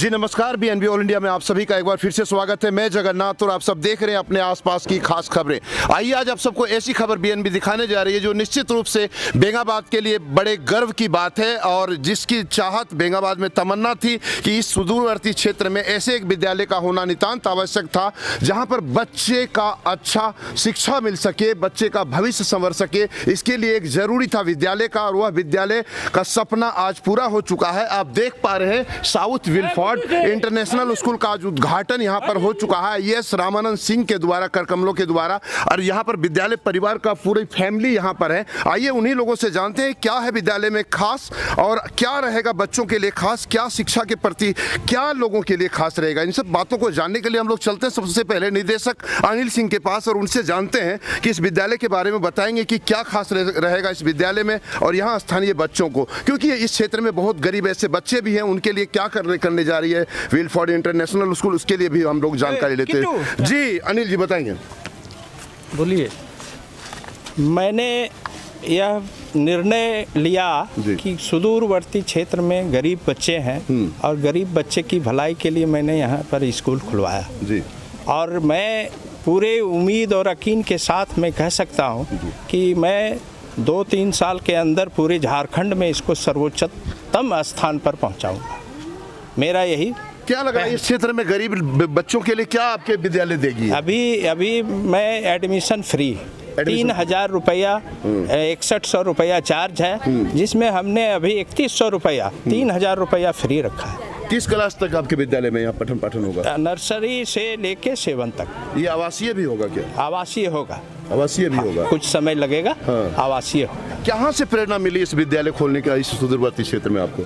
जी नमस्कार, BNB all India में आप सभी का एक बार फिर से स्वागत है। मैं जगन्नाथ और आप सब देख रहे हैं अपने आसपास की खास खबरें। आइए आज आप सबको ऐसी खबर बीएनबी दिखाने जा रही है जो निश्चित रूप से बेंगाबाद के लिए बड़े गर्व की बात है और जिसकी चाहत बेंगाबाद में तमन्ना थी कि इस सुदूरवर्ती क्षेत्र में ऐसे एक विद्यालय का होना नितांत आवश्यक था जहाँ पर बच्चे का अच्छा शिक्षा मिल सके, बच्चे का भविष्य संवर सके। इसके लिए एक जरूरी था विद्यालय का और वह विद्यालय का सपना आज पूरा हो चुका है। आप देख पा रहे हैं साउथ विल्फोर्ड इंटरनेशनल स्कूल का आज उद्घाटन यहाँ पर हो चुका है एस रामानंद सिंह के द्वारा, करकमलों के द्वारा। और यहाँ पर विद्यालय परिवार का पूरी फैमिली यहाँ पर है। आइए उन्हीं लोगों से जानते हैं क्या है विद्यालय में खास और क्या रहेगा बच्चों के लिए खास, क्या शिक्षा के प्रति क्या लोगों के लिए खास रहेगा। इन सब बातों को जानने के लिए हम लोग चलते हैं सबसे पहले निदेशक अनिल सिंह के पास और उनसे जानते हैं कि इस विद्यालय के बारे में बताएंगे कि क्या खास रहेगा इस विद्यालय में और यहाँ स्थानीय बच्चों को, क्योंकि इस क्षेत्र में बहुत गरीब ऐसे बच्चे भी हैं, उनके लिए क्या करने जा रही है विल्फोर्ड इंटरनेशनल स्कूल, उसके लिए भी हम लोग जानकारी लेते हैं। जी अनिल जी बताएंगे। बोलिए। मैंने यह निर्णय लिया कि सुदूरवर्ती क्षेत्र में गरीब बच्चे हैं और गरीब बच्चे की भलाई के लिए मैंने यहाँ पर स्कूल खुलवाया जी। और मैं पूरे उम्मीद और यकीन के साथ मैं कह सकता हूँ कि मैं 2-3 साल के अंदर पूरे झारखंड में इसको सर्वोच्चतम स्थान पर पहुँचाऊँगा। मेरा यही क्या लगा इस क्षेत्र में गरीब बच्चों के लिए क्या आपके विद्यालय देगी? अभी मैं एडमिशन फ्री 3,000 रुपया 6100 रुपया चार्ज है, जिसमें हमने अभी 3100 रुपया 3,000 रुपया फ्री रखा है। किस क्लास तक आपके विद्यालय में यहाँ पठन पाठन होगा? नर्सरी से लेके 7 तक। ये आवासीय भी होगा क्या? आवासीय होगा। आवासीय भी होगा, कुछ समय लगेगा। हाँ। आवासीय होगा। कहाँ से प्रेरणा मिली इस विद्यालय खोलने का इस सुदूरवर्ती क्षेत्र में आपको?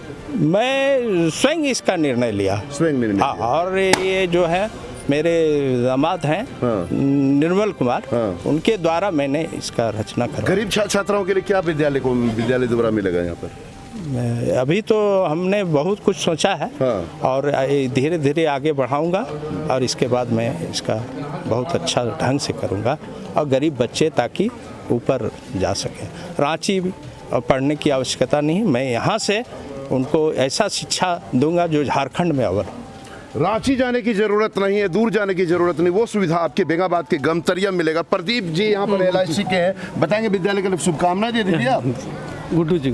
मैं स्वयं इसका निर्णय लिया। स्वयं निर्णय? हाँ, और ये जो है मेरे दामाद हैं निर्मल कुमार, उनके द्वारा मैंने इसका रचना करा। गरीब छात्राओं के लिए क्या विद्यालय द्वारा मिलेगा यहाँ पर? अभी तो हमने बहुत कुछ सोचा है और धीरे धीरे आगे बढ़ाऊंगा और इसके बाद मैं इसका बहुत अच्छा ढंग से करूंगा और गरीब बच्चे ताकि ऊपर जा सकें। रांची पढ़ने की आवश्यकता नहीं, मैं यहाँ से उनको ऐसा शिक्षा दूंगा जो झारखंड में अव्वल। रांची जाने की जरूरत नहीं है, दूर जाने की जरूरत नहीं, वो सुविधा आपके बेंगाबाद के गमतरिया में मिलेगा। प्रदीप जी यहाँ पर LIC के हैं, बताएंगे विद्यालय के लिए शुभकामनाएं दे दीजिए आप। गुड्डू जी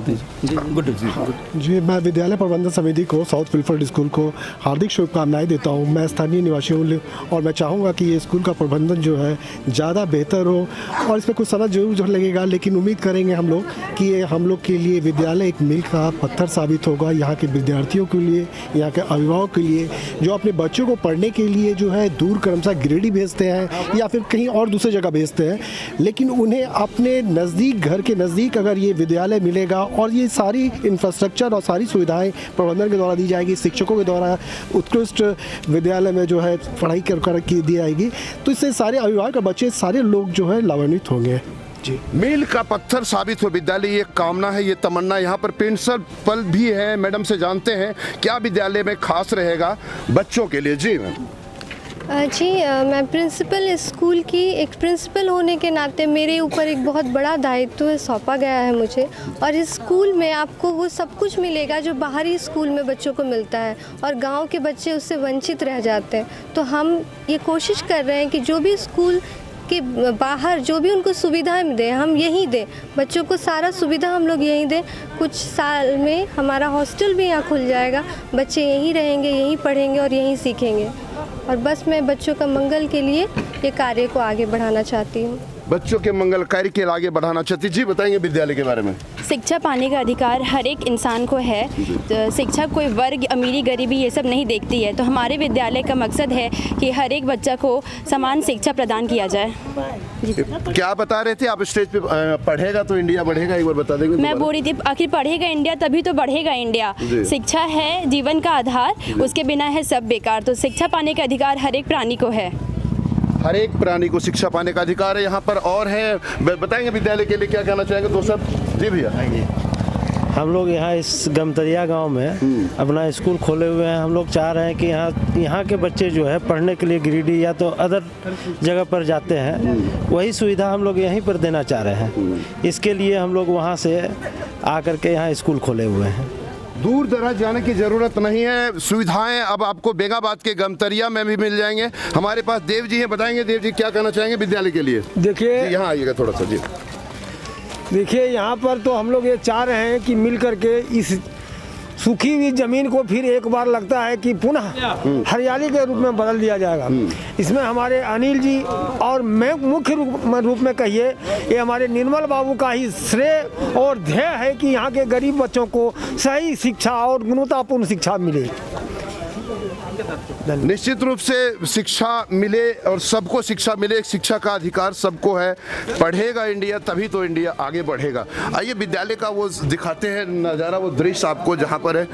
जी, मैं विद्यालय प्रबंधन समिति को साउथ विल्फोर्ड स्कूल को हार्दिक शुभकामनाएं देता हूं। मैं स्थानीय निवासी हूं और मैं चाहूँगा कि ये स्कूल का प्रबंधन जो है ज़्यादा बेहतर हो और इसमें कुछ समय जरूर लगेगा, लेकिन उम्मीद करेंगे हम लोग कि ये हम लोग के लिए विद्यालय एक मील का पत्थर साबित होगा। यहाँ के विद्यार्थियों के लिए, यहाँ के अभिभावक के लिए जो अपने बच्चों को पढ़ने के लिए जो है दूर क्रमशः गिरिडीह भेजते हैं या फिर कहीं और दूसरी जगह भेजते हैं, लेकिन उन्हें अपने नज़दीक, घर के नज़दीक अगर ये विद्यालय मिलेगा और ये सारी इंफ्रास्ट्रक्चर और सारी सुविधाएं प्रबंधन के द्वारा दी जाएगी, शिक्षकों के द्वारा उत्कृष्ट विद्यालय में जो है पढ़ाई कर दी जाएगी, तो इससे सारे अभिभावक और बच्चे सारे लोग जो है लाभान्वित होंगे जी। मील का पत्थर साबित हो विद्यालय, ये कामना है, ये तमन्ना। यहाँ पर प्रिंसिपल भी है, मैडम से जानते हैं क्या विद्यालय में खास रहेगा बच्चों के लिए। जी मैम। जी मैं प्रिंसिपल स्कूल की एक प्रिंसिपल होने के नाते मेरे ऊपर एक बहुत बड़ा दायित्व सौंपा गया है मुझे, और इस स्कूल में आपको वो सब कुछ मिलेगा जो बाहरी स्कूल में बच्चों को मिलता है और गांव के बच्चे उससे वंचित रह जाते हैं। तो हम ये कोशिश कर रहे हैं कि जो भी स्कूल के बाहर जो भी उनको सुविधाएं दें हम यहीं दें, बच्चों को सारा सुविधा हम लोग यहीं दें। कुछ साल में हमारा हॉस्टल भी यहाँ खुल जाएगा, बच्चे यहीं रहेंगे, यहीं पढ़ेंगे और यहीं सीखेंगे। और बस मैं बच्चों का मंगल के लिए ये कार्य को आगे बढ़ाना चाहती हूँ। बच्चों के मंगल कार्य के आगे बढ़ाना चाहती। जी बताएंगे विद्यालय के बारे में। शिक्षा पाने का अधिकार हर एक इंसान को है। तो शिक्षा कोई वर्ग, अमीरी, गरीबी ये सब नहीं देखती है। तो हमारे विद्यालय का मकसद है कि हर एक बच्चा को समान शिक्षा प्रदान किया जाए। क्या बता रहे थे आप स्टेज पे? पढ़ेगा तो इंडिया बढ़ेगा, एक बार बता देंगे? मैं बोल रही थी आखिर पढ़ेगा इंडिया तभी तो बढ़ेगा इंडिया। शिक्षा है जीवन का आधार, उसके बिना है सब बेकार। तो शिक्षा पाने का अधिकार हर एक प्राणी को है। हर एक प्राणी को शिक्षा पाने का अधिकार है। यहाँ पर और है, बताएंगे विद्यालय के लिए क्या कहना चाहेंगे दोस्त? जी भैया। हम लोग यहाँ इस गमतरिया गांव में अपना स्कूल खोले हुए हैं। हम लोग चाह रहे हैं कि यहाँ के बच्चे जो है पढ़ने के लिए गिरिडीह या तो अदर जगह पर जाते हैं, वही सुविधा हम लोग यहीं पर देना चाह रहे हैं। इसके लिए हम लोग वहाँ से आकर के यहाँ स्कूल खोले हुए हैं। दूर दराज जाने की जरूरत नहीं है, सुविधाएं अब आपको बेंगाबाद के गमतरिया में भी मिल जाएंगे। हमारे पास देव जी हैं, बताएंगे देव जी क्या कहना चाहेंगे विद्यालय के लिए। देखिए यहाँ आइएगा थोड़ा सा जी। देखिए यहाँ पर तो हम लोग ये चाह रहे हैं कि मिल करके इस सूखी हुई जमीन को फिर एक बार लगता है कि पुनः हरियाली के रूप में बदल दिया जाएगा। इसमें हमारे अनिल जी और मैं मुख्य रूप में कहिए ये हमारे निर्मल बाबू का ही श्रेय और ध्येय है कि यहाँ के गरीब बच्चों को सही शिक्षा और गुणवत्तापूर्ण शिक्षा मिले। निश्चित रूप से शिक्षा मिले और सबको शिक्षा मिले, शिक्षा का अधिकार सबको है। पढ़ेगा इंडिया तभी तो इंडिया आगे बढ़ेगा। आइए विद्यालय का वो दिखाते हैं नज़ारा, वो दृश्य आपको जहाँ पर है।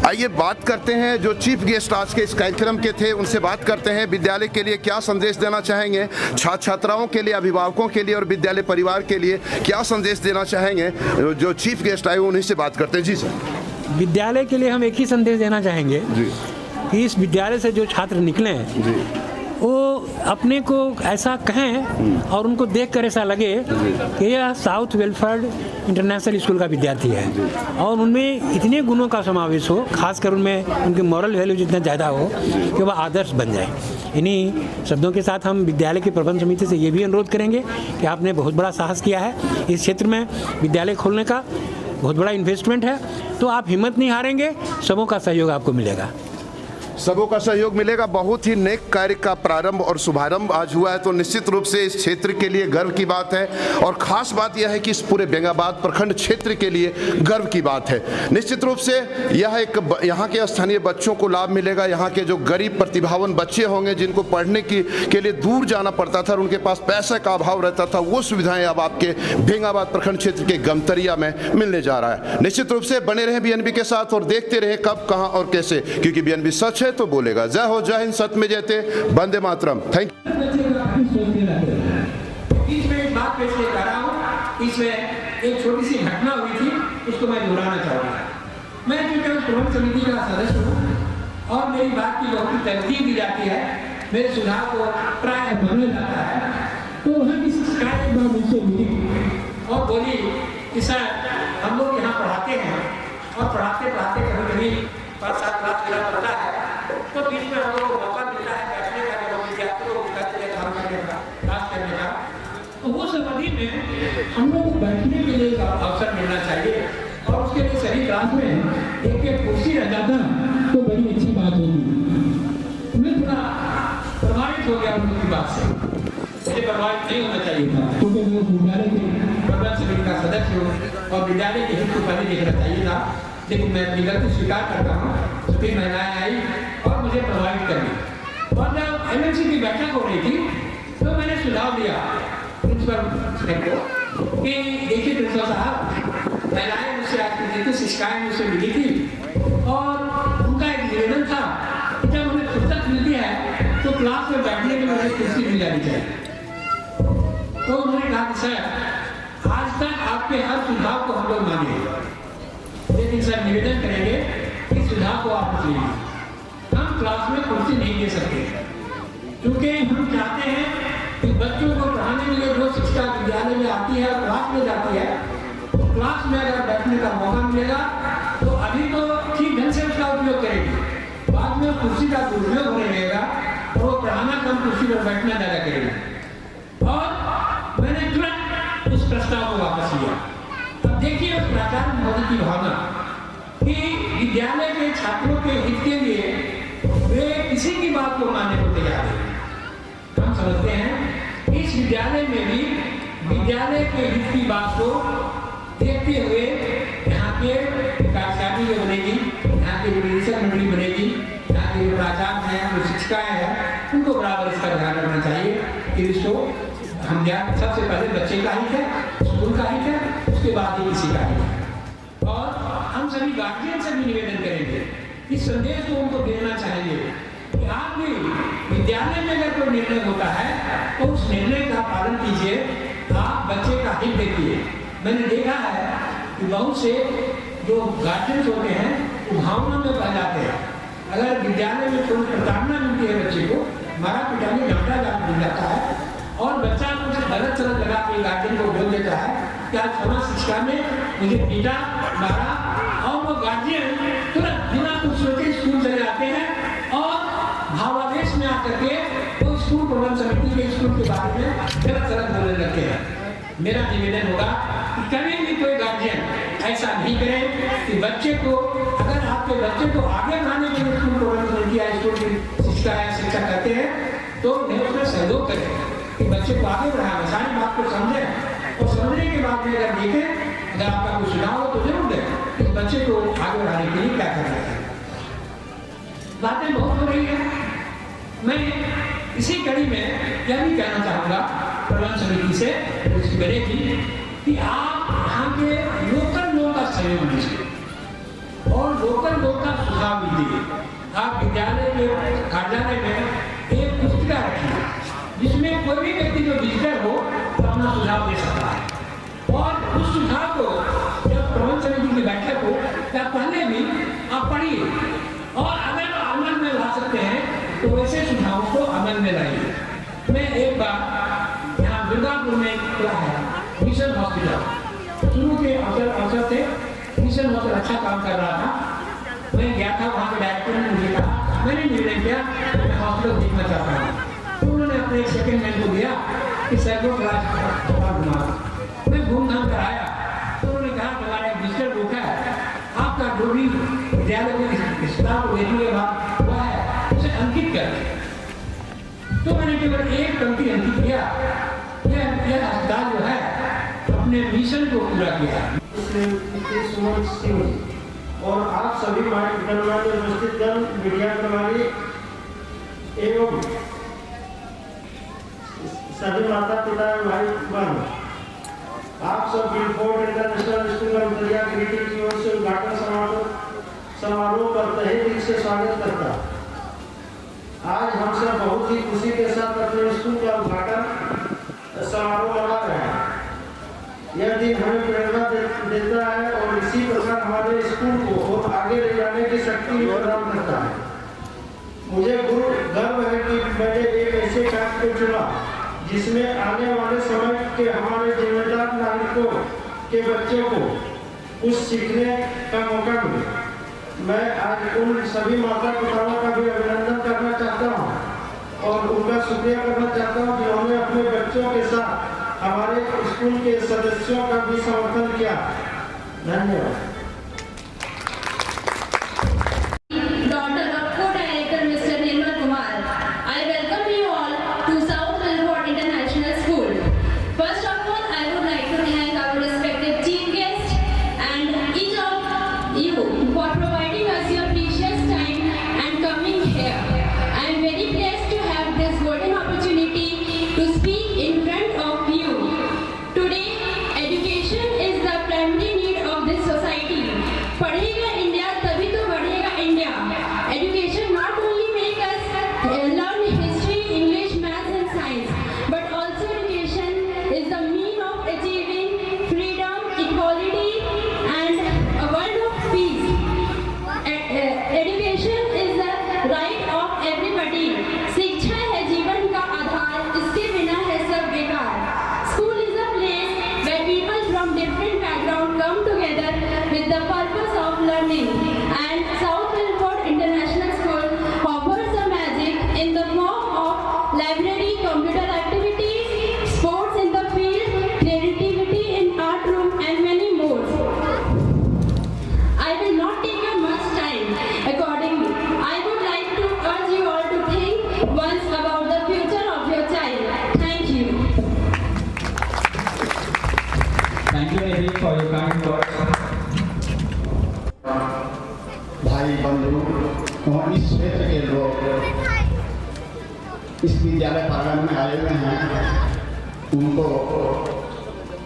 आइए बात करते हैं जो चीफ गेस्ट आज के इस कार्यक्रम के थे, उनसे बात करते हैं विद्यालय के लिए क्या संदेश देना चाहेंगे, छात्र छात्राओं के लिए, अभिभावकों के लिए और विद्यालय परिवार के लिए क्या संदेश देना चाहेंगे। जो चीफ गेस्ट आए उन्हीं से बात करते हैं। जी सर। विद्यालय के लिए हम एक ही संदेश देना चाहेंगे जी कि इस विद्यालय से जो छात्र निकले हैं जी वो अपने को ऐसा कहें और उनको देखकर ऐसा लगे कि यह साउथ वेलफेयर इंटरनेशनल स्कूल का विद्यार्थी है और उनमें इतने गुणों का समावेश हो, खासकर उनमें उनकी मॉरल वैल्यू जितना ज़्यादा हो कि वह आदर्श बन जाए। इन्हीं शब्दों के साथ हम विद्यालय की प्रबंध समिति से ये भी अनुरोध करेंगे कि आपने बहुत बड़ा साहस किया है इस क्षेत्र में विद्यालय खोलने का, बहुत बड़ा इन्वेस्टमेंट है, तो आप हिम्मत नहीं हारेंगे, सबों का सहयोग आपको मिलेगा। सबों का सहयोग मिलेगा। बहुत ही नेक कार्य का प्रारंभ और शुभारंभ आज हुआ है, तो निश्चित रूप से इस क्षेत्र के लिए गर्व की बात है और खास बात यह है कि इस पूरे बेंगाबाद प्रखंड क्षेत्र के लिए गर्व की बात है। निश्चित रूप से यह एक यहाँ के स्थानीय बच्चों को लाभ मिलेगा। यहाँ के जो गरीब प्रतिभावान बच्चे होंगे जिनको पढ़ने के लिए दूर जाना पड़ता था और उनके पास पैसे का अभाव रहता था, वो सुविधाएं अब आपके बेंगाबाद प्रखंड क्षेत्र के गमतरिया में मिलने जा रहा है। निश्चित रूप से बने रहें बीएनबी के साथ और देखते रहें कब, कहां और कैसे, क्योंकि बीएनबी सच है तो बोलेगा। जय हो, जय हिंद, सत्य में जयते, वंदे मातरम। Thank you. इसमें एक बात पेश कर रहा हूँ, इसमें एक छोटी सी घटना हुई थी, उसको मैं दोहराना चाहूँगा। मैं क्योंकि प्रबंध समिति का सदस्य हूँ और मेरी बात की बहुत तरजीह दी जाती है, मेरे सुझाव को प्राय माना जाता है, तो वहाँ किसी शिकायत एक बार मुझसे मिली और बोली कि सर हम लोग यहाँ पढ़ाते हैं और पढ़ाते पढ़ाते कभी कभी 5-7 क्लास लेना पड़ता है, तो बीच में हम लोग को मौका मिलता है बैठने का, जब विद्यार्थियों को काम करने का, क्लास करने का, तो वो सब अवधि में हम लोग को बैठने के लिए अवसर मिलना चाहिए और उसके लिए सही क्लास में एक एक कुर्सी रह जाता तो बड़ी अच्छी बात होगी। मैं थोड़ा प्रभावित हो गया उनकी बात से, मुझे प्रभावित नहीं होना चाहिए था, क्योंकि मैं विद्यालय के प्रबंध समिति का सदस्य हूँ और विद्यालय के हित को पहले देखना चाहिए था, लेकिन मैं गलती स्वीकार करता हूँ। सभी महिलाएं आई और मुझे प्रभावित कर दी और जब एमएलसी की बैठक हो रही थी तो मैंने सुझाव दिया प्रिंसिपल को कि देखिए प्रिंसिपल साहब, महिलाएं मुझसे आती थी, शिकायत मुझसे मिली थी और उनका एक निवेदन था कि जब हमें फुर्सत मिलती है तो क्लास में बैठने के लिए कुर्सी मिल जानी चाहिए। तो उन्होंने कहा कि सर आज तक आपके हर सुझाव को हम लोग माने, लेकिन सर निवेदन करेंगे कि सुझाव को आप लीजिए, हम क्लास में कुर्सी नहीं दे सकते क्योंकि हम चाहते हैं कि बच्चों को पढ़ाने के लिए जो शिक्षा विद्यालय में आती है और क्लास में जाती है, तो क्लास में अगर बैठने का मौका मिलेगा तो अभी तो ठीक ढंग से उसका उपयोग करेगी, बाद में कुर्सी का दुरुपयोग होने लगेगा और वो पढ़ाना कम, कुर्सी पर बैठना ज़्यादा करेगी। और मैंने तुरंत उस प्रस्ताव को वापस लिया। अब देखिए उस प्राचार्य मोदी की भावना कि विद्यालय के छात्रों के हित के लिए वे किसी की बात को मानने को तैयार हैं। हम समझते हैं इस विद्यालय में भी विद्यालय के हित की बात को देखते हुए यहाँ के कार्यकारिणी जो बनेगी, यहाँ की निदेशक मंडली बनेगी, यहाँ के प्राचार्य हैं, जो शिक्षिकाएं हैं, उनको बराबर इसका ध्यान रखना चाहिए कि इसको हम सबसे पहले बच्चे का हित है, स्कूल का हित है, उसके बाद ही किसी का हित है। और हम सभी गार्जियन से भी निवेदन करेंगे, इस संदेश को उनको देना चाहेंगे कि आप भी विद्यालय में अगर कोई निर्णय होता है तो उस निर्णय का पालन कीजिए, आप बच्चे का हित देखिए। मैंने देखा है कि बहुत से जो गार्जियंस होते हैं वो भावना में बह जाते हैं। अगर विद्यालय में थोड़ी प्रताड़ना मिलती है बच्चे को, मारा पिटाने डांटा मिल जाता है और बच्चा कुछ गलत सलत लगा के गार्जियन को बोल देता है कि आज समाज शिक्षा में मुझे पीटा मारा, और वो गार्जियन तुरंत बिना कुछ सोचे स्कूल चले आते हैं और भावावेश में आकर के वो स्कूल प्रबंध समिति के स्कूल के बारे में गलत बोलने लगते हैं। मेरा निवेदन होगा कि कभी भी कोई गार्जियन ऐसा नहीं करे कि बच्चे को, अगर आपके बच्चे को आगे बढ़ाने के लिए स्कूल प्रबंध समिति या स्कूल की शिक्षा करते हैं तो उन्हें उसमें सहयोग करें कि बच्चे को आगे बढ़ाएं, सारी बात को समझें और समझने के बाद में अगर देखें, अगर आपका कोई सुझाव हो तो जरूर दें कि बच्चे को आगे बढ़ाने के लिए क्या करना है। बातें बहुत हो रही है। मैं इसी कड़ी में यह भी कहना चाहूँगा प्रबंध समिति से उसकी बनेगी कि आप यहाँ के लोकल लोगों का सहयोग लीजिए और लोकल लोग का सुझाव दीजिए। आप विद्यालय के कार्यालय में एक पुस्तिका रखिए जिसमें कोई भी व्यक्ति जो विजिटर हो तो अपना सुझाव दे सकता है और उस सुझाव को जब प्रबंध समिति की बैठक हो या पहले भी आप पढ़िए और अगर अमल में ला सकते हैं तो वैसे सुझावों को अमल में लाइए। मैं एक बार यहाँ दुर्गापुर में खुला है मिशन हॉस्पिटल, शुरू के अवसर से मिशन हॉस्पिटल अच्छा काम कर रहा था। मैं गया था, वहाँ के डायरेक्टर ने मुझे कहा, मैंने निर्णय किया मैं हॉस्पिटल देखना चाहता हूँ। तो उन्होंने अपने एक सेकेंड मैन को दिया कि सैकड़ों क्लास घुमा। मैं घूम-घाम कर आया तो उन्होंने कहा हमारा एक विजिटर बुक है, आपका जो भी विद्यालय को स्टाफ को देखने के बाद हुआ है उसे अंकित कर। तो मैंने केवल एक पंक्ति अंकित किया, यह अस्पताल जो है अपने मिशन को पूरा किया। और आप सभी गणमान्य उपस्थित जन, मीडिया कर्मचारी एवं सभी माता पिता भाई बहन, आप सब गिलफोर्ड इंटरनेशनल स्कूल गमतलिया ग्रीटिंग की ओर से उद्घाटन समारोह पर तहे दिल से स्वागत करता। आज हम सब बहुत ही खुशी के साथ अपने स्कूल का उद्घाटन समारोह मना रहे हैं। यह दिन हमें प्रेरणा देता है और इसी प्रकार हमारे स्कूल को और आगे ले जाने की शक्ति प्रदान करता है। मुझे गर्व है कि मैंने एक ऐसे काम को चुना जिसमें आने वाले समय के हमारे जिम्मेदार नागरिकों के बच्चों को कुछ सीखने का मौका मिले। मैं आज उन सभी माता पिताओं का भी अभिनंदन करना चाहता हूँ और उनका शुक्रिया करना चाहता हूँ जिन्होंने अपने बच्चों के साथ हमारे स्कूल के सदस्यों का भी समर्थन किया। धन्यवाद। भाई बंधु और इस क्षेत्र के लोग इस विद्यालय प्रांगण में आए हुए हैं, उनको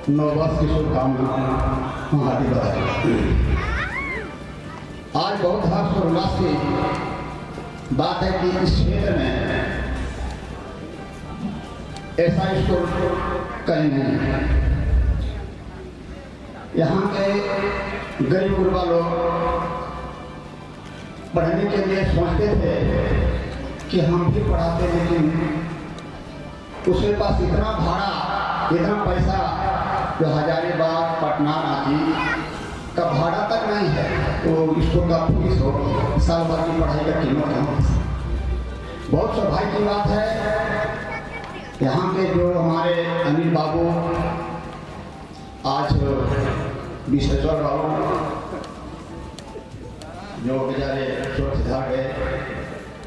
नववर्ष की शुभकामनाएं हार्दिक बधाई। आज बहुत हर्षोल्लास की बात है कि इस क्षेत्र में ऐसा स्कूल कहीं नहीं है। यहाँ के गरीब गुरबा लोग पढ़ने के लिए सोचते थे कि हम भी पढ़ाते, लेकिन उसके पास इतना भाड़ा, इतना पैसा जो हजारीबाग, पटना, रांची का भाड़ा तक नहीं है तो स्कूल का फीस हो, साल भर की पढ़ाई का कीमत है। बहुत सौभाग्य की बात है यहाँ के जो हमारे अनिल बाबू आज विश्वेश्वर बाबू जो बेचारे सुरक्षित गए,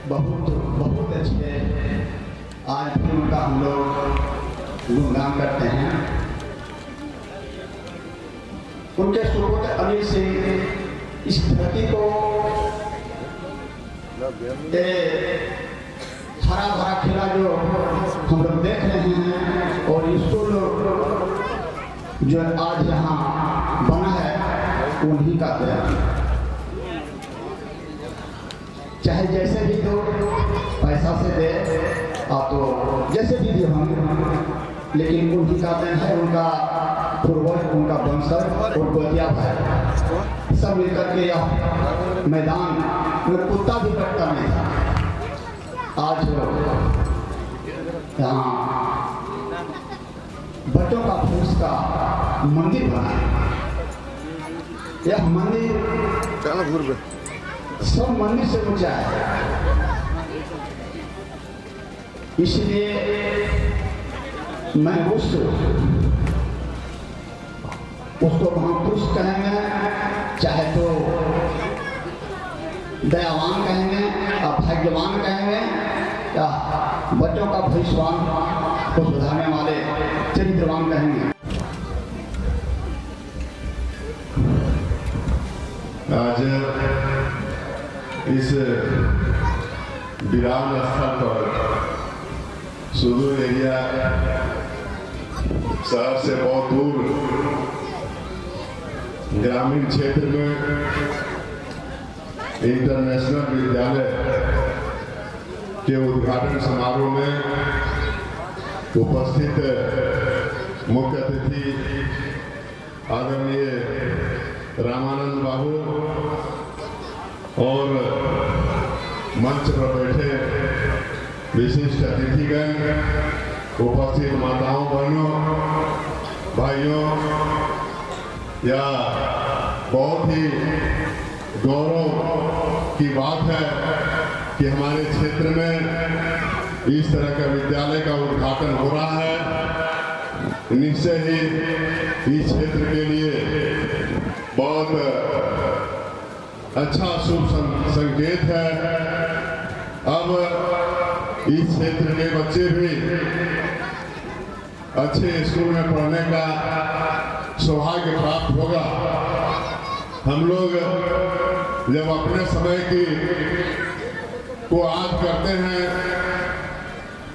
बहुत अच्छे, आज भी उनका हम लोग गुणगान करते हैं। उनके सुपुत्र अनिल सिंह इस धरती को हरा भरा खिला जो हम लोग देख रहे हैं, और स्कूल जो आज यहाँ बना है उन्हीं का देन। चाहे जैसे भी दो, पैसा से दे आप तो जैसे भी दे हम, लेकिन उन्हीं का देन है, उनका पूर्वज, उनका वंशज और गोतिया भाई सब मिलकर के यह मैदान में कुत्ता भी कटता नहीं था। आज यहाँ बच्चों का फूस का मंदिर बना है। यह मंदिर सब मंदिर से ऊंचा है, इसलिए मैं उसको महापुरुष कहेंगे, चाहे तो दयावान कहेंगे या भाग्यवान कहेंगे, या बच्चों का भविष्यवान को सुधारने वाले चरित्रवान कहेंगे। आज इस विराम स्थल पर सुदूर एरिया शहर से बहुत दूर ग्रामीण क्षेत्र में इंटरनेशनल विद्यालय के उद्घाटन समारोह में उपस्थित मुख्य अतिथि आदरणीय रामानंद बाबू और मंच पर बैठे विशिष्ट अतिथिगण, उपस्थित माताओं, बहनों, भाइयों, यह बहुत ही गौरव की बात है कि हमारे क्षेत्र में इस तरह का विद्यालय का उद्घाटन हो रहा है। निश्चय ही इस क्षेत्र के लिए बहुत अच्छा शुभ संकेत है। अब इस क्षेत्र के बच्चे भी अच्छे स्कूल में पढ़ने का सौभाग्य प्राप्त होगा। हम लोग जब अपने समय की को याद करते हैं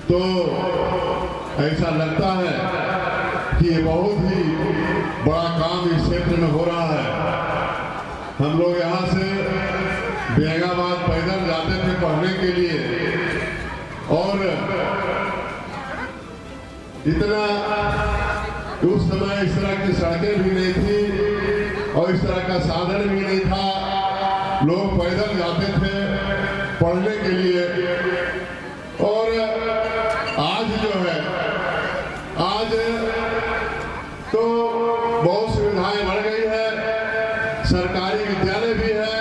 तो ऐसा लगता है कि ये बहुत ही बड़ा काम इस क्षेत्र में हो रहा है। हम लोग यहाँ से बेगाबाद पैदल जाते थे पढ़ने के लिए, और इतना उस समय इस तरह की सड़कें भी नहीं थी और इस तरह का साधन भी नहीं था। लोग पैदल जाते थे पढ़ने के लिए, और आज जो है, आज तो बहुत सुविधाएं बढ़ गई है। सरकारी विद्यालय भी है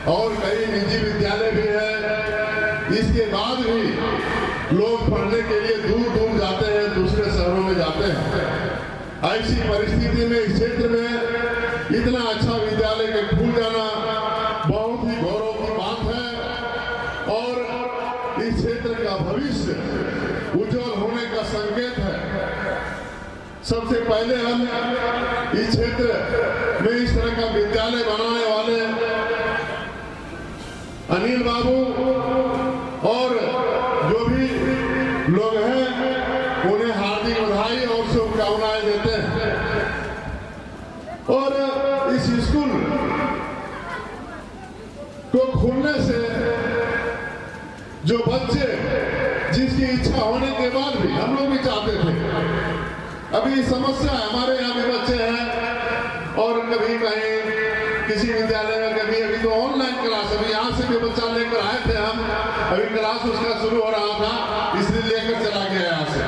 और कई निजी विद्यालय भी है। इसके बाद भी लोग पढ़ने के लिए दूर दूर जाते हैं, दूसरे शहरों में जाते हैं। ऐसी परिस्थिति में इस क्षेत्र में इतना अच्छा विद्यालय के खुल जाना बहुत ही गौरव की बात है, और इस क्षेत्र का भविष्य उज्जवल होने का संकेत है। सबसे पहले हम इस क्षेत्र में इस तरह का विद्यालय बनाने वाले अनिल बाबू और जो भी लोग हैं उन्हें हार्दिक बधाई और शुभकामनाएं देते हैं। और इस स्कूल को खुलने से जो बच्चे जिसकी इच्छा होने के बाद भी हम लोग भी चाहते थे, अभी समस्या है, हमारे यहाँ भी बच्चे हैं और कभी कहीं किसी विद्यालय में अभी तो ऑनलाइन क्लास, अभी यहाँ से भी बच्चा लेकर आए थे हम, अभी क्लास उसका शुरू हो रहा था इसलिए लेकर चला गया यहाँ से।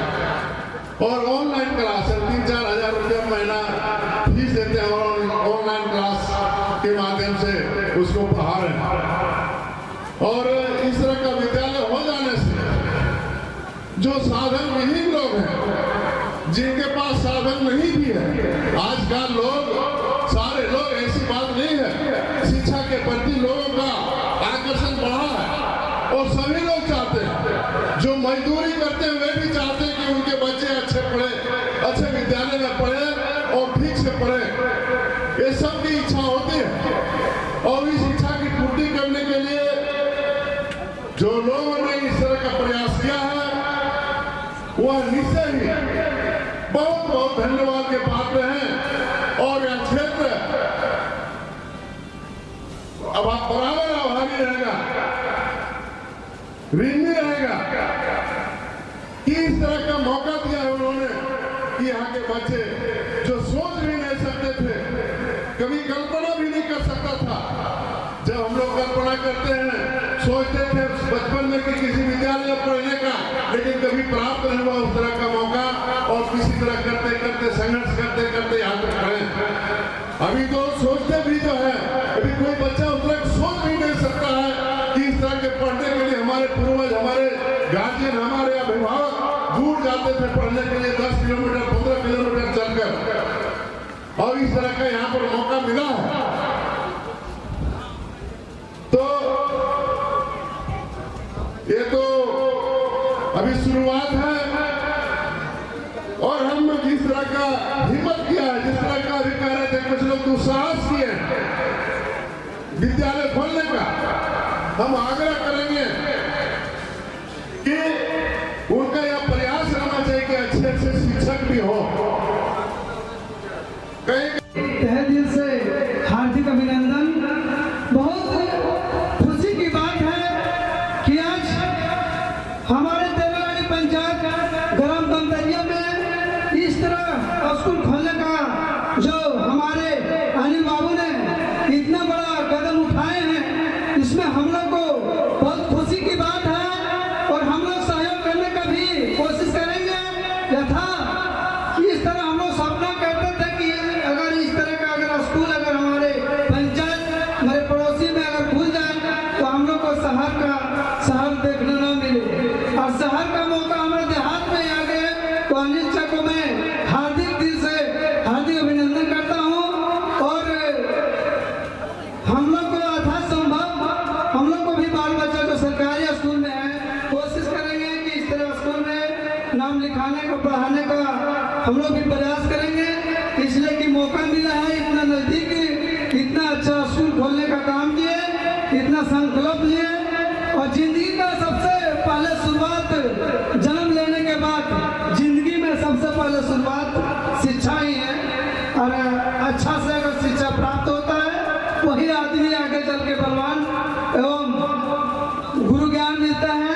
और ऑनलाइन क्लास है, 3-4 हज़ार रुपया महीना फीस देते हैं और ऑनलाइन क्लास जो साधन विहीन लोग हैं, जिनके पास साधन नहीं भी है। आजकल लोग, सारे लोग, ऐसी बात नहीं है, शिक्षा के प्रति लोगों का आकर्षण बढ़ा है और सभी लोग चाहते हैं, जो मजदूरी करते हैं वे भी चाहते हैं कि उनके बच्चे अच्छे पढ़े, अच्छे विद्यालय में पढ़े और ठीक से पढ़े। ये सबकी इच्छा होती है और इस इच्छा की पूर्ति करने के लिए जो लोगों ने इस तरह का प्रयास किया है वह निश्चय ही बहुत बहुत धन्यवाद के पात्र हैं। और यह क्षेत्र अब आप बराबर आभारी रहेगा, ऋणी रहेगा कि इस तरह का मौका दिया है उन्होंने कि यहाँ के बच्चे जो सोच भी नहीं सकते थे, कभी कल्पना भी नहीं कर सकता था। जब हम लोग कल्पना करते हैं, सोचते थे बचपन में कि किसी विद्यालय में पढ़ने का, लेकिन कभी प्राप्त नहीं हुआ उस तरह का मौका और किसी तरह करते करते संघर्ष करते करते यहाँ तक पढ़े। अभी तो सोचते भी जो है, अभी कोई बच्चा उस तरह सोच भी नहीं सकता है कि इस तरह के पढ़ने के लिए हमारे पूर्वज, हमारे गार्जियन, हमारे अभिभावक दूर जाते थे पढ़ने के लिए 10 किलोमीटर 15 किलोमीटर चलकर, और इस तरह का यहाँ पर मौका मिला है। तो ये तो अभी शुरुआत है और हम जिस तरह का हिम्मत किया है, जिस तरह का अभी कह रहे थे कुछ लोग दुस्साहस किए विद्यालय खोलने का, हम आग्रह करेंगे कि उनका यह प्रयास रहना चाहिए कि अच्छे अच्छे शिक्षक भी हो। तहे दिल से हार्दिक अभिनंदन। बहुत खुशी की बात है कि आज हमारे तेलंगाना पंचायत ग्राम गमतरिया में इस तरह स्कूल खोलने का जो हमारे अनिल बाबू ने इतना बड़ा कदम उठाए हैं, इसमें हम लोग को बहुत खुशी की बात है और हम लोग सहयोग करने का भी कोशिश करेंगे। यथा इस तरह हम लोग सपना करते थे कि अगर इस तरह का अगर स्कूल अगर हमारे पंचायत, हमारे पड़ोसी में अगर खुल जाए तो हम लोग को शहर देखने न मिले और शहर का मौका हमारे देहात में आ गए। तो अनिल चा को मैं हार्दिक दिल से हार्दिक अभिनंदन करता हूँ और हम लोग को यथासंभव हम लोग को भी बाल बच्चा जो सरकारी स्कूल में है कोशिश करेंगे कि इस तरह स्कूल में नाम लिखाने का, पढ़ाने का हम लोग भी प्रयास करेंगे। इसलिए कि मौका मिला है, इतना नजदीक इतना अच्छा स्कूल खोलने का काम किए, इतना संकल्प लिए और जिंदगी का सबसे पहले शुरुआत, जन्म लेने के बाद जिंदगी में सबसे पहले शुरुआत शिक्षा ही है और अच्छा से अगर शिक्षा प्राप्त होता है वही आदमी आगे चल के बलवान एवं गुरु ज्ञान मिलता है।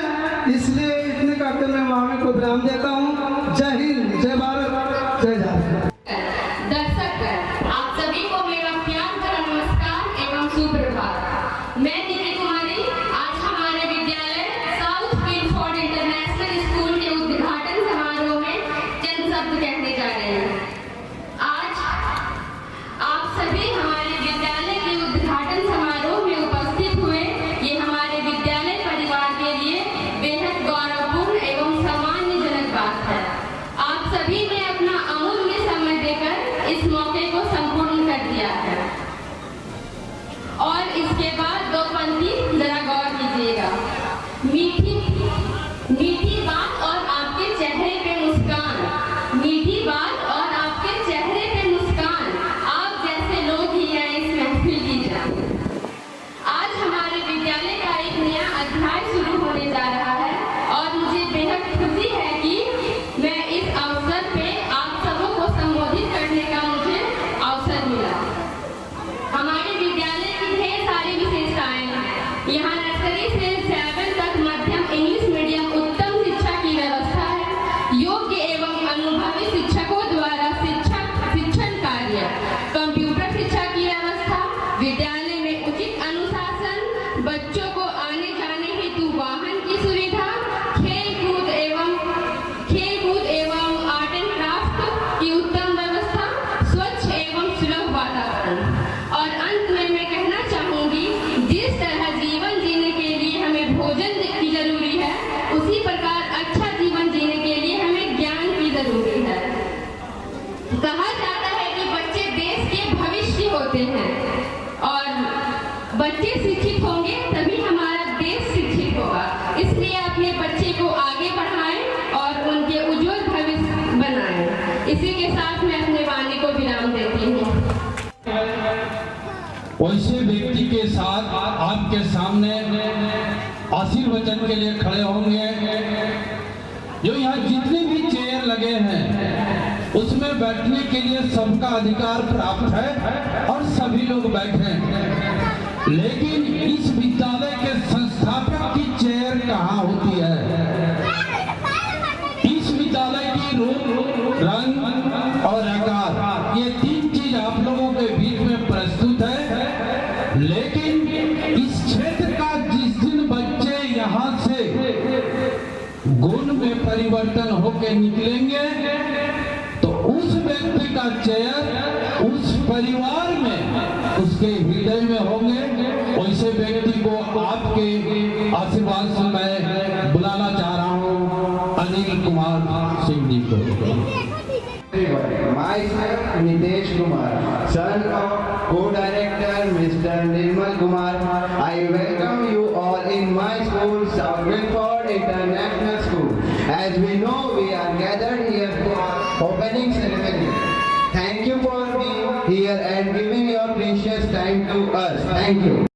इसलिए इतने करके मैं वहाँ को विराम देता हूँ। जय हिंद, जय भारत, जय झारखंड। दर्शक आप सभी को मेरा प्यार भरा नमस्कार एवं सुप्रभात। मैं दीदी कुमारी आज हमारे विद्यालय साउथ पिलफोर्ड इंटरनेशनल स्कूल के उद्घाटन समारोह में चंद शब्द कहने जा रहे हैं। आज आप सभी हमारे विद्यालय के उद्घाटन समारोह में उपस्थित हुए, ये हमारे विद्यालय परिवार के लिए बेहद गौरवपूर्ण एवं सम्मानजनक बात है। आप सभी ने अपना अमूल्य समय देकर इस मौके को संपूर्ण कर दिया है। और इसके बाद दो पंक्ति जरा गौर कीजिएगा। मीठी मीठी बात और आपके चेहरे पे मुस्कान, मीठी बात और आपके चेहरे पे मुस्कान, आप जैसे लोग ही हैं इस महफिल की जान। आज हमारे विद्यालय का एक नया अध्याय शुरू होने जा रहा है और मुझे बेहद खुशी है कि मैं इस अवसर पे आप सबों को संबोधित करने का मुझे अवसर मिला। हमारे विद्यालय की ढेर सारी विशेषताएं हैं। यहाँ नर्सरी से 7 तक मध्यम इंग्लिश मीडियम उत्तम साथ मैं अपने वाणी को विराम देती हूँ। वैसे व्यक्ति के साथ आपके सामने आशीर्वचन के लिए खड़े होंगे जो यहाँ जितने भी चेयर लगे हैं उसमें बैठने के लिए सबका अधिकार प्राप्त है और सभी लोग बैठे हैं, लेकिन इस विद्यालय के संस्थापक की चेयर कहाँ होती है? इस विद्यालय की रूप, रंग और आकार, ये तीन चीज आप लोगों के बीच में प्रस्तुत है, लेकिन इस क्षेत्र का जिस दिन बच्चे यहाँ से गुण में परिवर्तन होकर निकलेंगे तो उस व्यक्ति का चेयर उस परिवार में, उसके हृदय में होंगे। वैसे व्यक्ति को आपके आशीर्वाद से मैं बुलाना चाह रहा हूँ, अनिल कुमार सिंह जी को। Myself Nitesh Kumar, son of co-director Mr. Nirmal Kumar. I welcome you all in my school, South Guilford International School. As we know, we are gathered here for opening ceremony. Thank you for being here and giving your precious time to us. Thank you.